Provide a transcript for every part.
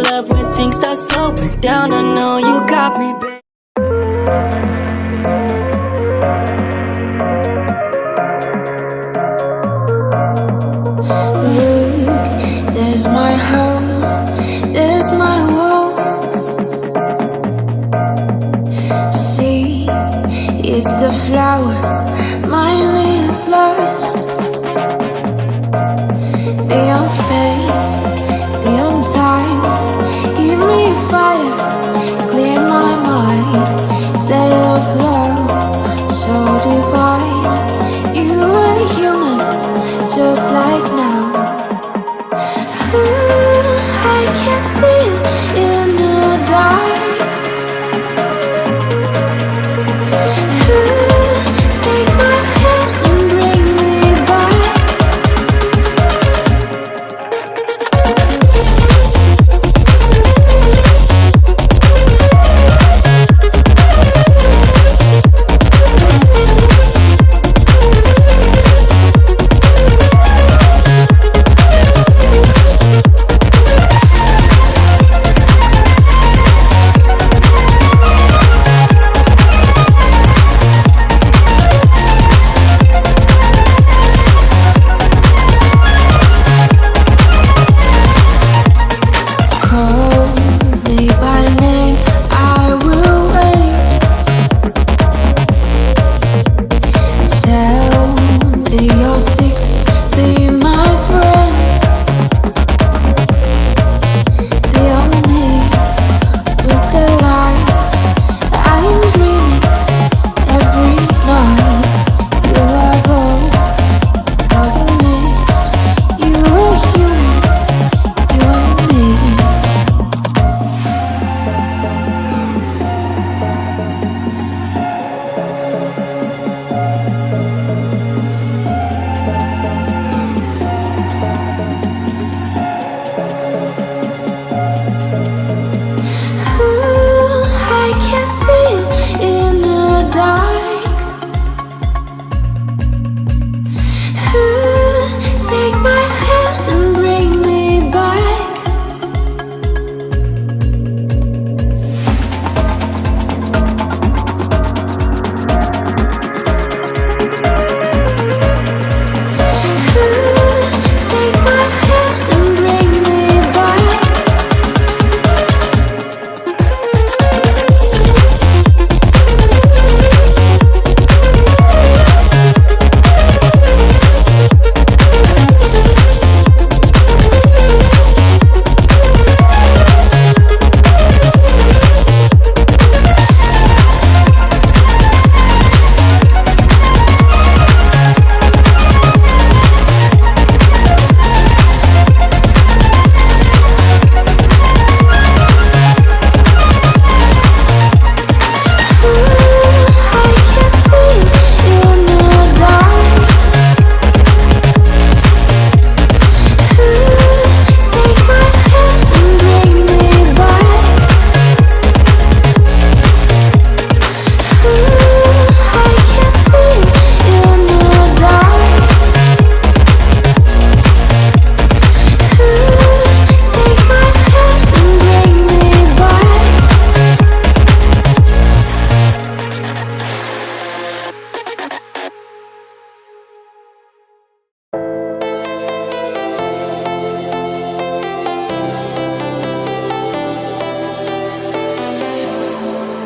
love when things start slowing down. I know you got me, babe. Look, there's my home, there's my wall. See, it's the flower, mine is lost. Beyond space, beyond time, give me fire, clear my mind. Tale of love, so divine. You are human, just like now. I can see it in the dark. Take my hand and bring me back.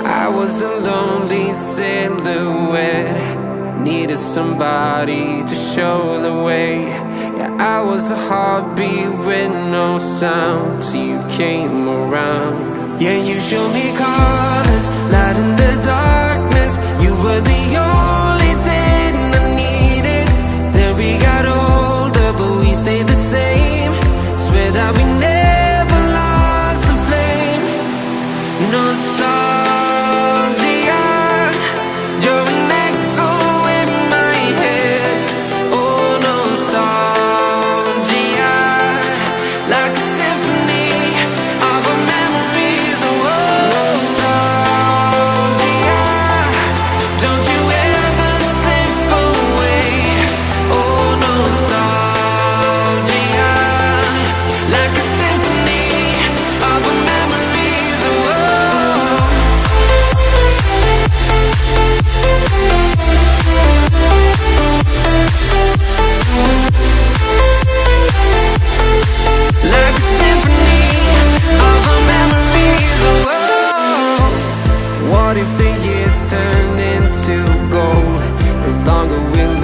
I was a lonely silhouette, needed somebody to show the way. Yeah, I was a heartbeat with no sound till you came around. Yeah, you showed me colors, light in the darkness. You were the only thing I needed. Then we got older, but we stayed the same. Swear that we never lost the flame. Nostalgia, you're an echo in my head. Oh, nostalgia, like a symphony of our memories. Oh, nostalgia, don't you ever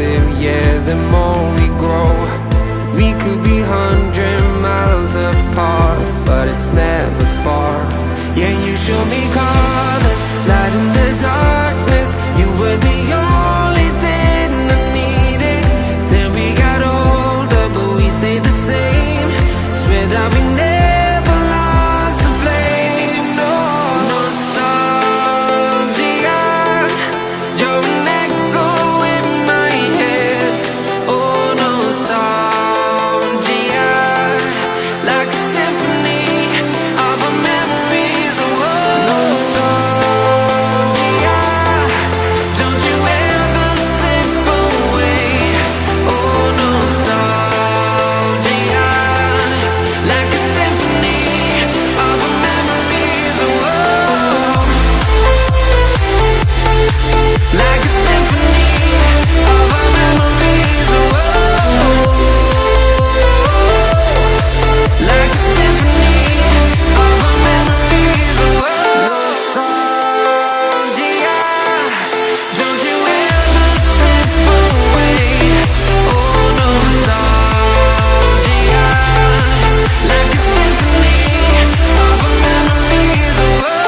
live, yeah, the more we grow. We could be 100 miles apart, but it's never far. Yeah, you show me colors, light in the darkness. You were the only thing I needed. Then we got older, but we stayed the same. Swear that we never lost the flame. No nostalgia, you're an echo in my head. Oh, nostalgia, like a symphony of our memories. Oh, nostalgia, don't you ever slip away. Oh, nostalgia, like a symphony of our memories. Oh, like a symphony of our memories. Oh, like a symphony of our memories. Oh, nostalgia, don't you ever slip away. Oh, nostalgia, like a symphony of our memories. Oh,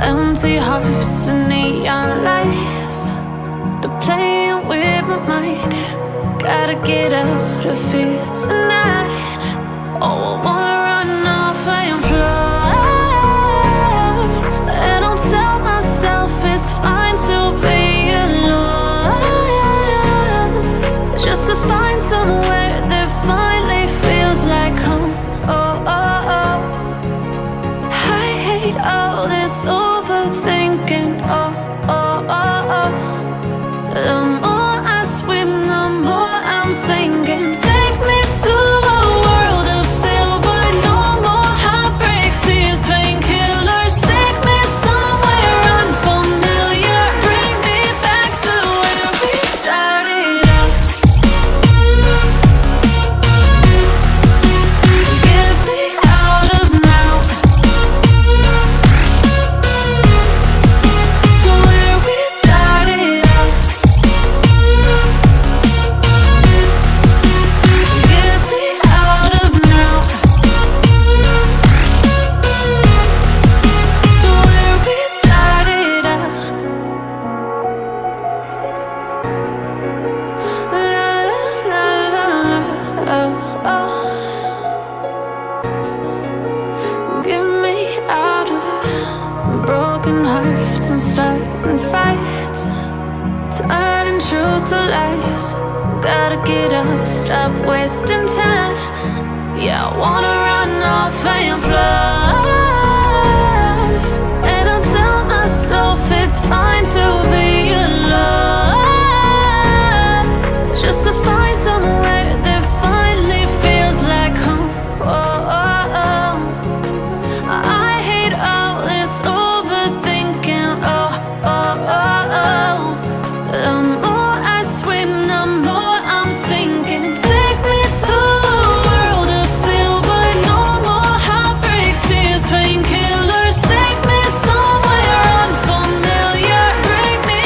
Empty hearts and neon lights, they're playing with my mind. Gotta get out of here tonight. Oh, I wanna run off and fly. And I'll tell myself it's fine to be alone, just to find somewhere that finally feels like home. Oh, oh, oh. I hate all this overthinking. Oh, oh, oh, oh. The more I swim, the more I'm sinking. Take me to a world of silver. No more heartbreaks, tears, painkillers. Take me somewhere unfamiliar. Bring me back to where we started out. Get me out of now, to where we started out. Get me out of now, to where we started out. La la la la la, oh, oh. Get me out of broken hearts and starting fights, turning truth to lies. Gotta get up, stop wasting time. Yeah, I wanna run off and fly. And I tell myself it's fine to be alone, just to find somewhere that finally feels like home. Oh, oh, oh. I hate all this overthinking. Oh, oh, oh, oh. The more I swim, the more I'm sinking. Take me to a world of silver. No more heartbreaks, tears, painkillers. Take me somewhere unfamiliar. Bring me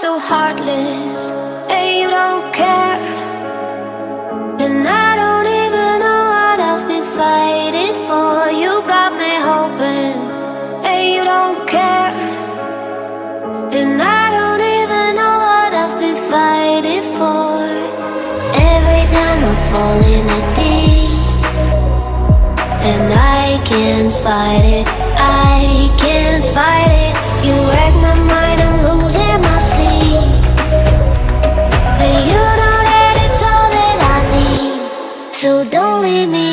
so heartless, and you don't care. And I don't even know what I've been fighting for. You got me hoping, and you don't care. And I don't even know what I've been fighting for. Every time I fall in the deep, and I can't fight it, I can't fight it. You wreck my mind, I'm losing my sleep. And you know that it's all that I need, so don't leave me